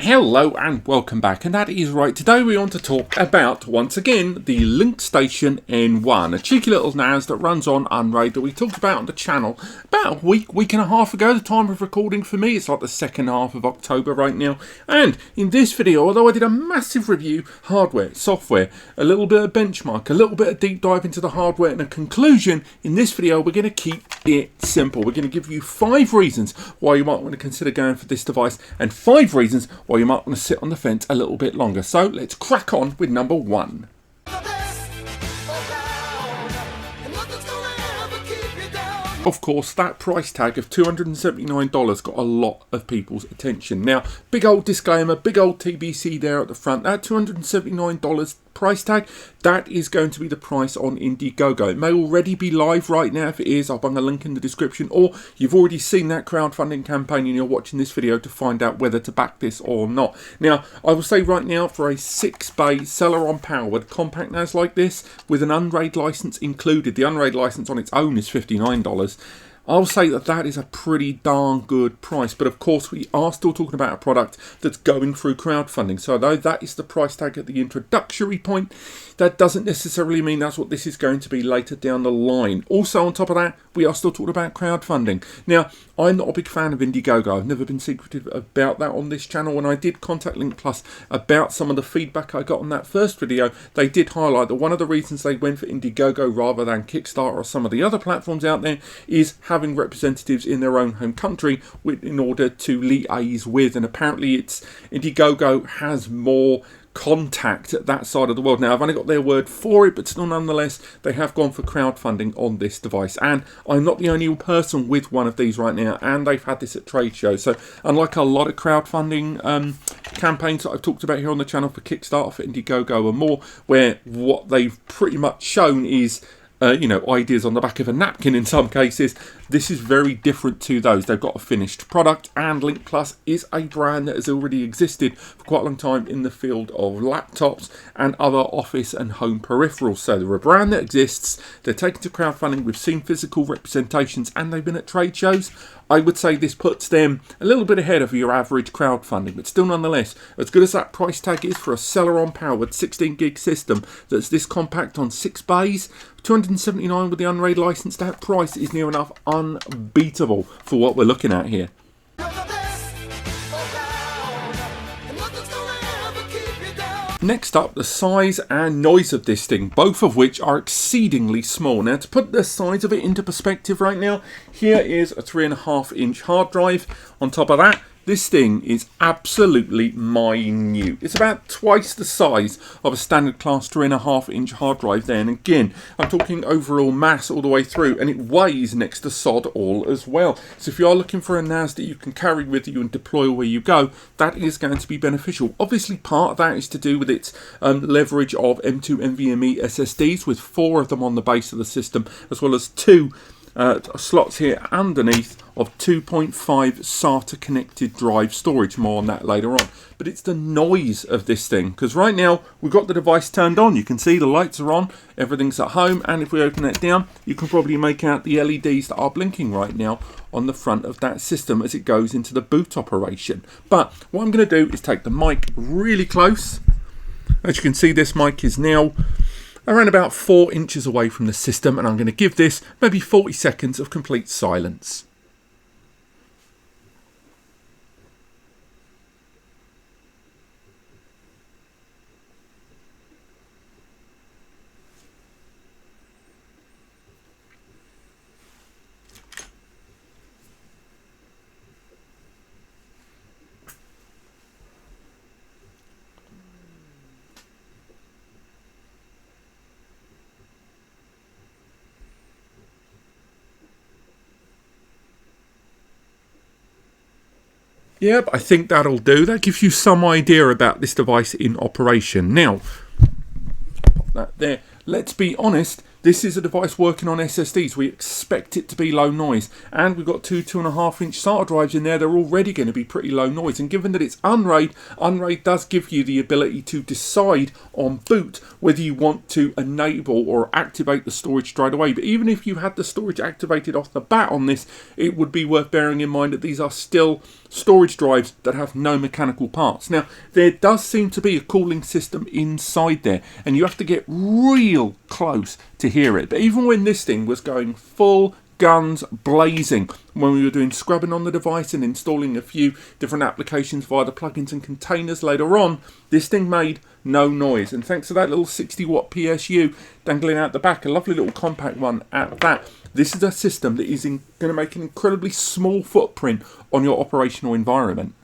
Hello and welcome back, and that is right. Today we want to talk about, once again, the LinkStation N1, a cheeky little NAS that runs on UnRAID that we talked about on the channel about a week and a half ago. The time of recording for me, it's like the second half of October right now. And in this video, although I did a massive review, hardware, software, a little bit of benchmark, a little bit of deep dive into the hardware, and a conclusion, in this video we're going to keep it simple. We're going to give you 5 reasons why you might want to consider going for this device, and 5 reasons why you might want to sit on the fence a little bit longer. So let's crack on with number 1. Of course, that price tag of $279 got a lot of people's attention. Now, big old disclaimer, big old TBC there at the front. That $279 price tag, that is going to be the price on Indiegogo. It may already be live right now. If it is, I'll bung a link in the description, or you've already seen that crowdfunding campaign and you're watching this video to find out whether to back this or not. Now, I will say right now, for a 6-bay Celeron powered compact NAS like this, with an UnRAID license included, the UnRAID license on its own is $59. I'll say that that is a pretty darn good price, but of course we are still talking about a product that's going through crowdfunding. So though that is the price tag at the introductory point, that doesn't necessarily mean that's what this is going to be later down the line. Also, on top of that, we are still talking about crowdfunding. Now, I'm not a big fan of Indiegogo. I've never been secretive about that on this channel. When I did contact Link Plus about some of the feedback I got on that first video, they did highlight that one of the reasons they went for Indiegogo rather than Kickstarter or some of the other platforms out there is having representatives in their own home country in order to liaise with. And apparently Indiegogo has more contact at that side of the world. Now, I've only got their word for it, but still nonetheless, they have gone for crowdfunding on this device. And I'm not the only person with one of these right now, and they've had this at trade shows. So unlike a lot of crowdfunding campaigns that I've talked about here on the channel for Kickstarter, for Indiegogo and more, where what they've pretty much shown is ideas on the back of a napkin in some cases, this is very different to those. They've got a finished product, and Link Plus is a brand that has already existed for quite a long time in the field of laptops and other office and home peripherals. So they're a brand that exists, they're taken to crowdfunding, we've seen physical representations, and they've been at trade shows. I would say this puts them a little bit ahead of your average crowdfunding, but still nonetheless, as good as that price tag is for a Celeron powered 16 gig system that's this compact on 6 bays, $279 with the UnRAID license, that price is near enough unbeatable for what we're looking at here. Next up, the size and noise of this thing, both of which are exceedingly small. Now, to put the size of it into perspective right now, here is a 3.5-inch hard drive. On top of that, this thing is absolutely minute. It's about twice the size of a standard class 3.5-inch hard drive there. And again, I'm talking overall mass all the way through, and it weighs next to sod all as well. So if you are looking for a NAS that you can carry with you and deploy where you go, that is going to be beneficial. Obviously, part of that is to do with its leverage of M2 NVMe SSDs, with 4 of them on the base of the system, as well as 2 slots here underneath of 2.5 SATA connected drive storage. More on that later on. But it's the noise of this thing, because right now we've got the device turned on. You can see the lights are on, everything's at home, and if we open that down, you can probably make out the LEDs that are blinking right now on the front of that system as it goes into the boot operation. But what I'm going to do is take the mic really close. As you can see, this mic is now around about 4 inches away from the system, and I'm going to give this maybe 40 seconds of complete silence. Yep, I think that'll do. That gives you some idea about this device in operation. Now, pop that there. Let's be honest, This is a device working on SSDs. We expect it to be low noise. And we've got 2.5-inch SATA drives in there. They're already going to be pretty low noise. And given that it's UnRAID, UnRAID does give you the ability to decide on boot whether you want to enable or activate the storage straight away. But even if you had the storage activated off the bat on this, it would be worth bearing in mind that these are still storage drives that have no mechanical parts. Now, there does seem to be a cooling system inside there, and you have to get real close to hear it. But even when this thing was going full guns blazing, when we were doing scrubbing on the device and installing a few different applications via the plugins and containers later on, this thing made no noise. And thanks to that little 60-watt PSU dangling out the back, a lovely little compact one at that, this is a system that is going to make an incredibly small footprint on your operational environment.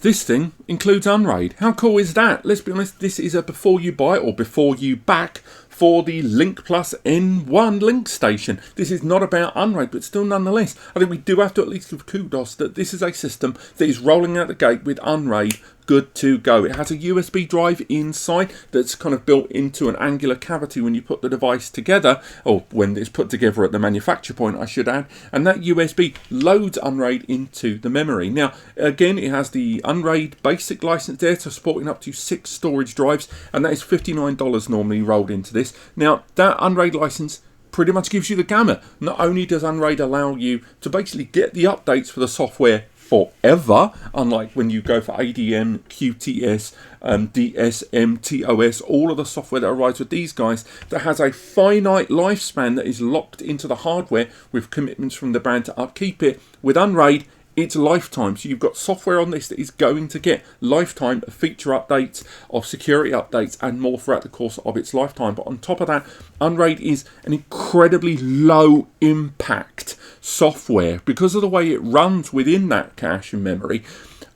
This thing includes UnRAID. How cool is that? Let's be honest, this is a before you buy or before you back for the Link Plus N1 link station. This is not about UnRAID, but still nonetheless, I think we do have to at least give kudos that this is a system that is rolling out the gate with UnRAID good to go. It has a USB drive inside that's kind of built into an angular cavity when you put the device together, or when it's put together at the manufacture point, I should add, and that USB loads UnRAID into the memory. Now, again, it has the UnRAID basic license there, so supporting up to 6 storage drives, and that is $59 normally rolled into this. Now, that UnRAID license pretty much gives you the gamut. Not only does UnRAID allow you to basically get the updates for the software forever, unlike when you go for ADM, QTS, DSM, TOS, all of the software that arrives with these guys, that has a finite lifespan that is locked into the hardware with commitments from the brand to upkeep it. With UnRAID, it's lifetime. So you've got software on this that is going to get lifetime feature updates, of security updates, and more throughout the course of its lifetime. But on top of that, UnRAID is an incredibly low impact software because of the way it runs within that cache and memory.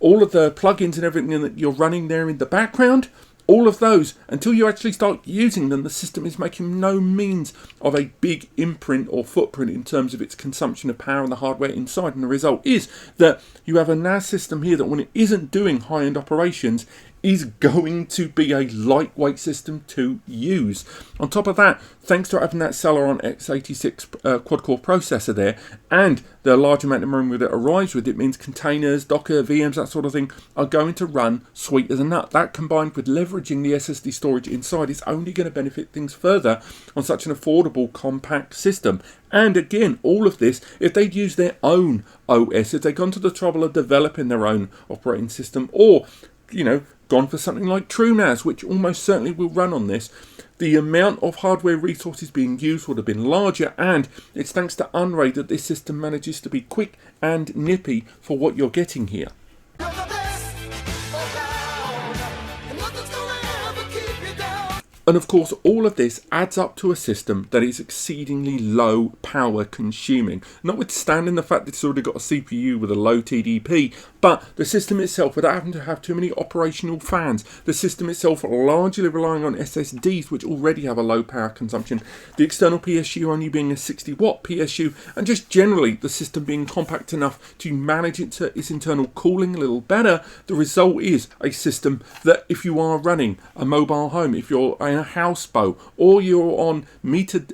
All of the plugins and everything that you're running there in the background, all of those, until you actually start using them, the system is making no means of a big imprint or footprint in terms of its consumption of power and the hardware inside. And the result is that you have a NAS system here that, when it isn't doing high-end operations, is going to be a lightweight system to use. On top of that, thanks to having that Celeron x86 quad-core processor there, and the large amount of memory that arrives with it, means containers, Docker, VMs, that sort of thing, are going to run sweet as a nut. That, combined with leveraging the SSD storage inside, is only going to benefit things further on such an affordable, compact system. And again, all of this, if they'd used their own OS, if they'd gone to the trouble of developing their own operating system, or, you know, gone for something like TrueNAS, which almost certainly will run on this, the amount of hardware resources being used would have been larger, and it's thanks to UnRAID that this system manages to be quick and nippy for what you're getting here. And of course, all of this adds up to a system that is exceedingly low power consuming. Notwithstanding the fact that it's already got a CPU with a low TDP, but the system itself, without having to have too many operational fans, the system itself largely relying on SSDs, which already have a low power consumption, the external PSU only being a 60-watt PSU, and just generally the system being compact enough to manage its internal cooling a little better, the result is a system that, if you are running a mobile home, if you're in a houseboat, or you're on metered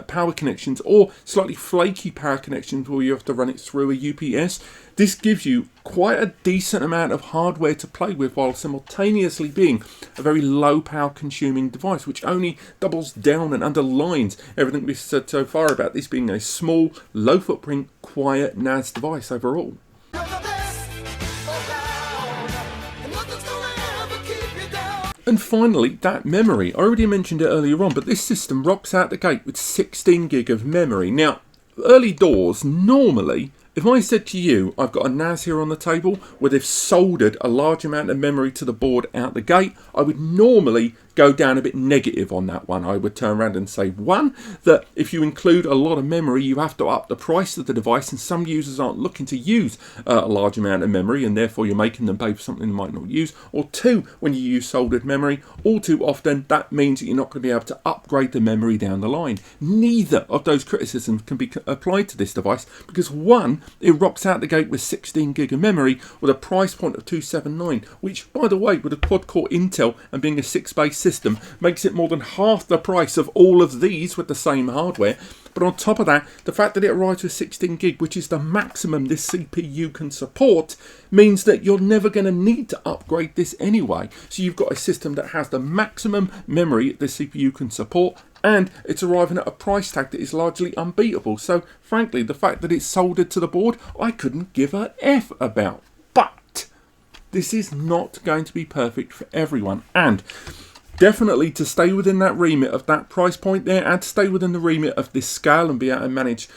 power connections, or slightly flaky power connections where you have to run it through a UPS, this gives you quite a decent amount of hardware to play with, while simultaneously being a very low power consuming device, which only doubles down and underlines everything we've said so far about this being a small, low footprint, quiet NAS device overall. And finally, that memory. I already mentioned it earlier on, but this system rocks out the gate with 16 gig of memory. Now, early doors, normally, if I said to you, I've got a NAS here on the table where they've soldered a large amount of memory to the board out the gate, I would normally go down a bit negative on that one. I would turn around and say, one, that if you include a lot of memory, you have to up the price of the device, and some users aren't looking to use a large amount of memory, and therefore you're making them pay for something they might not use. Or two, when you use soldered memory, all too often that means that you're not going to be able to upgrade the memory down the line. Neither of those criticisms can be applied to this device, because one, it rocks out the gate with 16 gig of memory with a price point of $279, which, by the way, with a quad-core Intel and being a 6-base system, makes it more than half the price of all of these with the same hardware. But on top of that, the fact that it arrives with 16 gig, which is the maximum this CPU can support, means that you're never going to need to upgrade this anyway. So you've got a system that has the maximum memory the CPU can support, and it's arriving at a price tag that is largely unbeatable. So frankly, the fact that it's soldered to the board, I couldn't give a F about. But this is not going to be perfect for everyone, and definitely to stay within that remit of that price point there, and to stay within the remit of this scale and be able to manage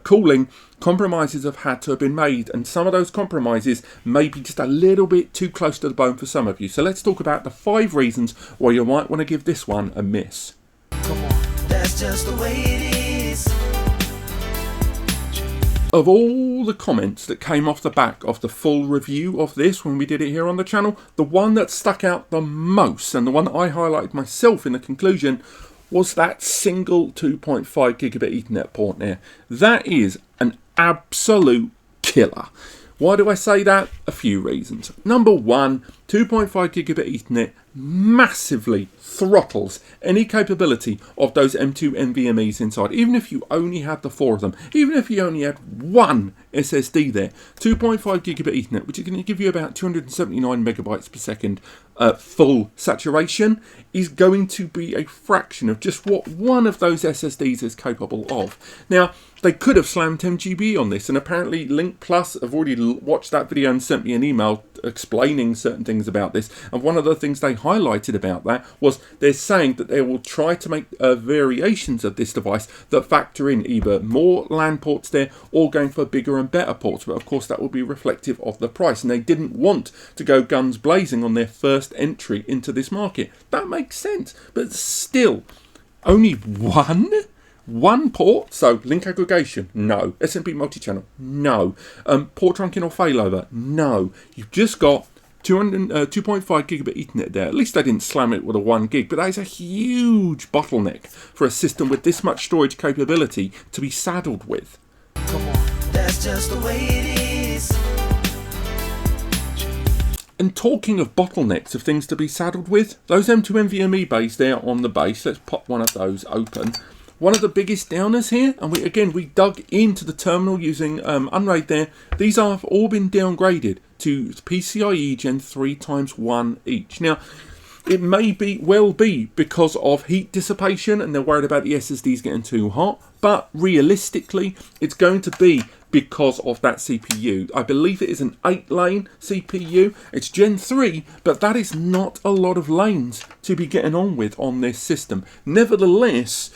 cooling, compromises have had to have been made, and some of those compromises may be just a little bit too close to the bone for some of you. So let's talk about the 5 reasons why you might want to give this one a miss. Come on, that's just the way it is. Of all the comments that came off the back of the full review of this when we did it here on the channel, the one that stuck out the most, and the one that I highlighted myself in the conclusion, was that single 2.5 gigabit Ethernet port there. That is an absolute killer. Why do I say that? A few reasons. Number one, 2.5 gigabit Ethernet massively throttles any capability of those M2 NVMe's inside. Even if you only had the 4 of them, even if you only had one SSD there, 2.5 gigabit Ethernet, which is going to give you about 279 megabytes per second full saturation, is going to be a fraction of just what one of those SSDs is capable of. Now, they could have slammed 10 GB on this, and apparently Link Plus have already watched that video and sent me an email explaining certain things about this, and one of the things they highlighted about that was they're saying that they will try to make variations of this device that factor in either more LAN ports there or going for bigger and better ports, but of course that will be reflective of the price, and they didn't want to go guns blazing on their first entry into this market. That makes sense, but still, only one port, so link aggregation, no. SMP multi-channel, no. Port trunking or failover, no. You've just got 2.5 gigabit Ethernet there. At least they didn't slam it with a 1 gig, but that is a huge bottleneck for a system with this much storage capability to be saddled with. Come on, that's just the way it is. And talking of bottlenecks of things to be saddled with, those M2 NVMe bays there on the base, let's pop one of those open. One of the biggest downers here, and we dug into the terminal using UnRAID there. These have all been downgraded to PCIe Gen 3 x 1 each. Now, it may well be because of heat dissipation and they're worried about the SSDs getting too hot, but realistically, it's going to be because of that CPU. I believe it is an 8-lane CPU. It's Gen 3, but that is not a lot of lanes to be getting on with on this system. Nevertheless,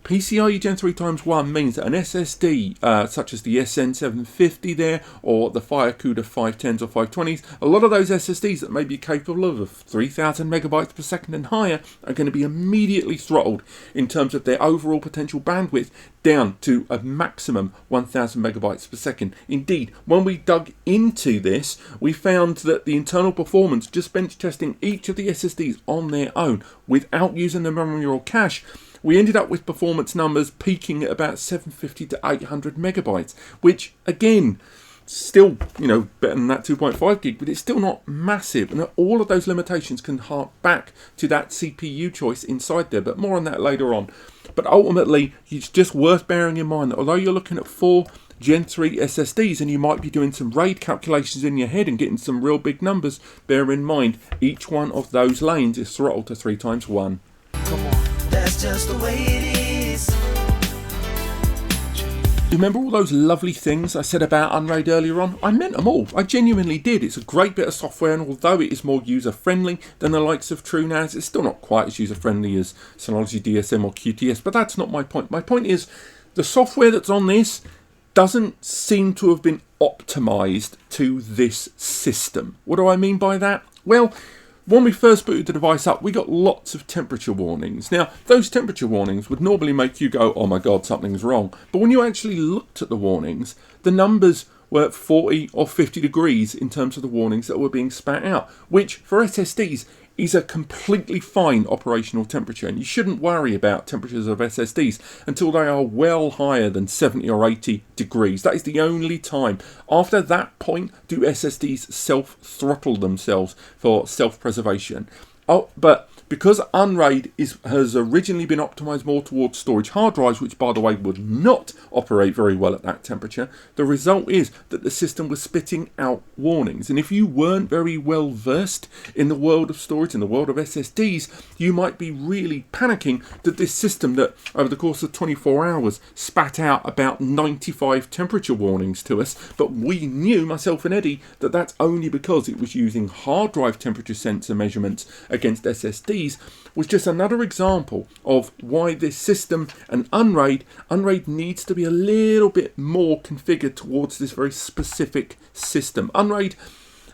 PCIe Gen 3 x 1 means that an SSD such as the SN750 there, or the FireCuda 510s or 520s, a lot of those SSDs that may be capable of 3000 megabytes per second and higher are going to be immediately throttled in terms of their overall potential bandwidth down to a maximum 1000 megabytes per second. Indeed, when we dug into this, we found that the internal performance, just bench testing each of the SSDs on their own without using the memory or cache, we ended up with performance numbers peaking at about 750 to 800 megabytes, which again, still, better than that 2.5 gig, but it's still not massive. And all of those limitations can hark back to that CPU choice inside there, but more on that later on. But ultimately, it's just worth bearing in mind that although you're looking at 4 Gen 3 SSDs and you might be doing some RAID calculations in your head and getting some real big numbers, bear in mind, each one of those lanes is throttled to 3 x 1. Come on, that's just the way it is. Remember all those lovely things I said about UnRAID earlier on? I meant them all. I genuinely did. It's a great bit of software, and although it is more user-friendly than the likes of TrueNAS, it's still not quite as user-friendly as Synology DSM or QTS, but that's not my point. My point is, the software that's on this doesn't seem to have been optimized to this system. What do I mean by that? Well, when we first booted the device up, we got lots of temperature warnings. Now, those temperature warnings would normally make you go, oh my god, something's wrong. But when you actually looked at the warnings, the numbers were 40 or 50 degrees in terms of the warnings that were being spat out, which for SSDs is a completely fine operational temperature, and you shouldn't worry about temperatures of SSDs until they are well higher than 70 or 80 degrees. That is the only time. After that point do SSDs self-throttle themselves for self-preservation. Oh, but because UnRAID has originally been optimized more towards storage hard drives, which by the way would not operate very well at that temperature, the result is that the system was spitting out warnings. And if you weren't very well versed in the world of storage, in the world of SSDs, you might be really panicking that this system that over the course of 24 hours spat out about 95 temperature warnings to us, but we knew, myself and Eddie, that that's only because it was using hard drive temperature sensor measurements against SSDs, was just another example of why this system and UnRAID needs to be a little bit more configured towards this very specific system. UnRAID,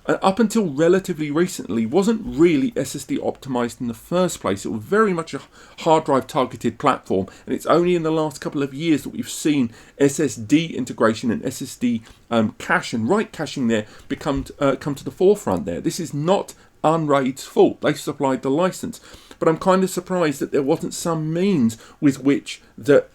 up until relatively recently, wasn't really SSD optimized in the first place. It was very much a hard drive targeted platform, and it's only in the last couple of years that we've seen SSD integration and SSD cache and write caching there come to the forefront there. This is not UnRAID's fault. They supplied the license, but I'm kind of surprised that there wasn't some means with which the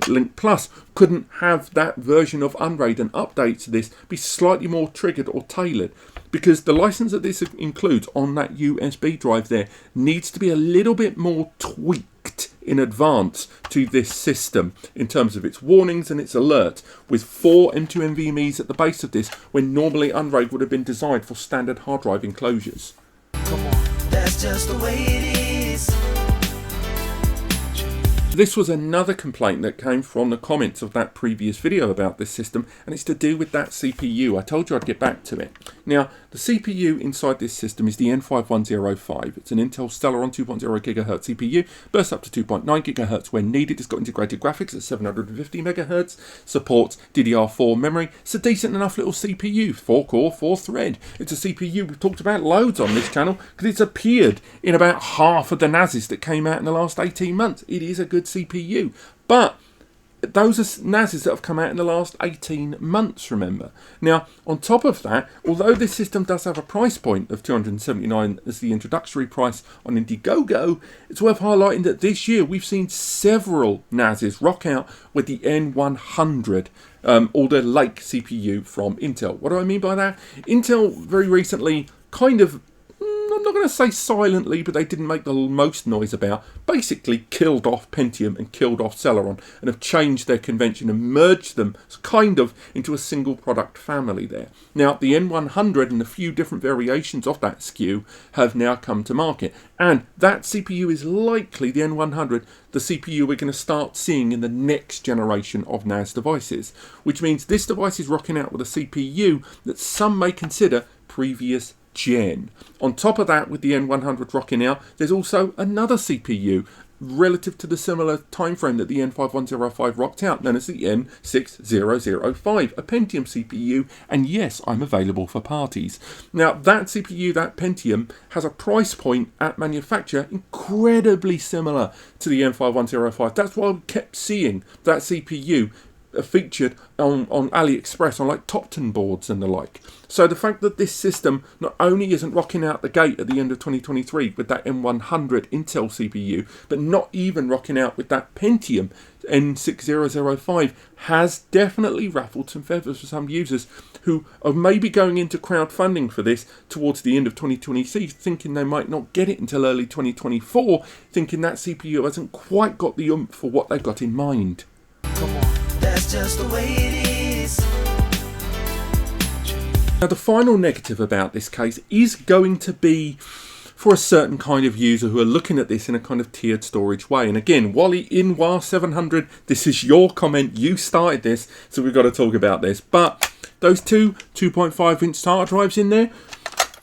Link Plus couldn't have that version of UnRAID and updates to this be slightly more triggered or tailored, because the license that this includes on that USB drive there needs to be a little bit more tweaked in advance to this system in terms of its warnings and its alerts, with 4 M2 NVMe's at the base of this, when normally UnRAID would have been designed for standard hard drive enclosures. Come on, that's just the way it is. This was another complaint that came from the comments of that previous video about this system, and it's to do with that CPU. I told you I'd get back to it. Now, the CPU inside this system is the N5105. It's an Intel Celeron 2.0 GHz CPU, bursts up to 2.9 GHz when needed. It's got integrated graphics at 750 MHz, supports DDR4 memory. It's a decent enough little CPU, 4-core, 4-thread. It's a CPU we've talked about loads on this channel because it's appeared in about half of the NASs that came out in the last 18 months. It is a good CPU, but those are NASs that have come out in the last 18 months, remember. Now, on top of that, although this system does have a price point of $279 as the introductory price on Indiegogo, it's worth highlighting that this year we've seen several NASs rock out with the N100, or the Lake CPU from Intel. What do I mean by that? Intel very recently kind of, I'm not going to say silently, but they didn't make the most noise about, basically killed off Pentium and killed off Celeron, and have changed their convention and merged them kind of into a single product family there. Now, the N100 and a few different variations of that SKU have now come to market, and that CPU is likely, the N100, the CPU we're going to start seeing in the next generation of NAS devices, which means this device is rocking out with a CPU that some may consider previous gen. On top of that, with the N100 rocking out, there's also another CPU relative to the similar time frame that the N5105 rocked out, known as the N6005, a Pentium CPU, and yes, I'm available for parties. Now, that CPU, that Pentium, has a price point at manufacture incredibly similar to the N5105. That's why we kept seeing that CPU featured on AliExpress on like top 10 boards and the like. So the fact that this system not only isn't rocking out the gate at the end of 2023 with that N100 Intel CPU, but not even rocking out with that Pentium N6005 has definitely ruffled some feathers for some users who are maybe going into crowdfunding for this towards the end of 2023, thinking they might not get it until early 2024, thinking that CPU hasn't quite got the oomph for what they've got in mind. Come on, that's just the way it is. Now, the final negative about this case is going to be for a certain kind of user who are looking at this in a kind of tiered storage way. And again, Wally in WAR700, this is your comment, you started this, so we've got to talk about this. But those two 2.5 inch SATA drives in there,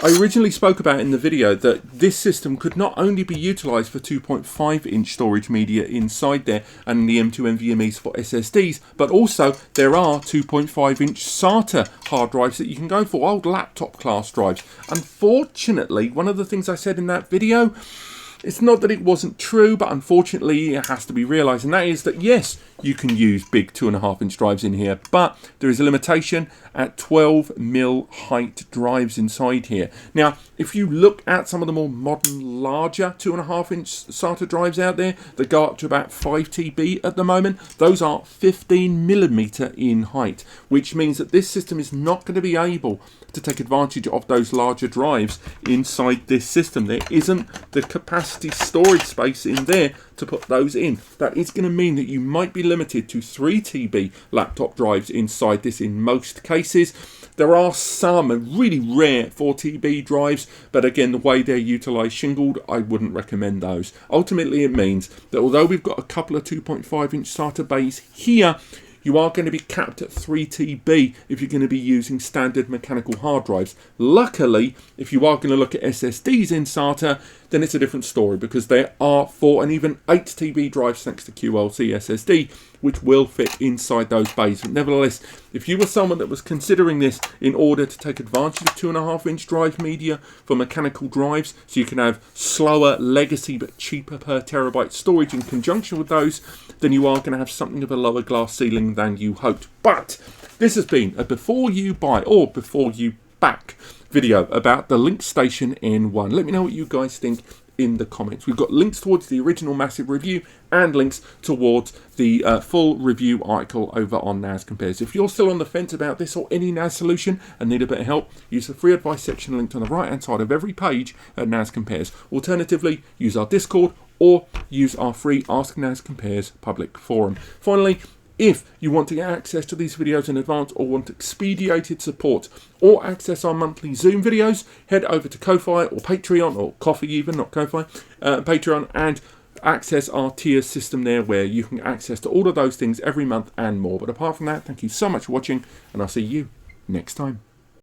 I originally spoke about in the video that this system could not only be utilised for 2.5-inch storage media inside there and the M2 NVMe's for SSDs, but also there are 2.5-inch SATA hard drives that you can go for, old laptop class drives. Unfortunately, one of the things I said in that video, it's not that it wasn't true, but unfortunately it has to be realised, and that is that yes, you can use big 2.5-inch drives in here, but there is a limitation at 12mm height drives inside here. Now, if you look at some of the more modern, larger 2.5-inch SATA drives out there that go up to about 5 TB at the moment, those are 15mm in height, which means that this system is not going to be able to take advantage of those larger drives inside this system. There isn't the capacity storage space in there to put those in. That is going to mean that you might be limited to 3 TB laptop drives inside this in most cases. There are some really rare 4 TB drives, but again, the way they're utilised shingled, I wouldn't recommend those. Ultimately, it means that although we've got a couple of 2.5-inch SATA bays here, you are going to be capped at 3 TB if you're going to be using standard mechanical hard drives. Luckily, if you are going to look at SSDs in SATA, then it's a different story, because there are 4 and even 8 TB drives thanks to QLC SSD, which will fit inside those bays. But nevertheless, if you were someone that was considering this in order to take advantage of 2.5-inch drive media for mechanical drives, so you can have slower legacy but cheaper per terabyte storage in conjunction with those, then you are going to have something of a lower glass ceiling than you hoped. But this has been a before you buy or before you back video about the LinkStation N1. Let me know what you guys think in the comments. We've got links towards the original massive review and links towards the full review article over on NAScompares. If you're still on the fence about this or any NAS solution and need a bit of help, use the free advice section linked on the right hand side of every page at NAScompares. Alternatively, use our Discord or use our free Ask NAScompares public forum. Finally, if you want to get access to these videos in advance or want expedited support or access our monthly Zoom videos, head over to Ko-Fi or Patreon, or Coffee even, not Ko-Fi, Patreon, and access our tier system there where you can access to all of those things every month and more. But apart from that, thank you so much for watching, and I'll see you next time.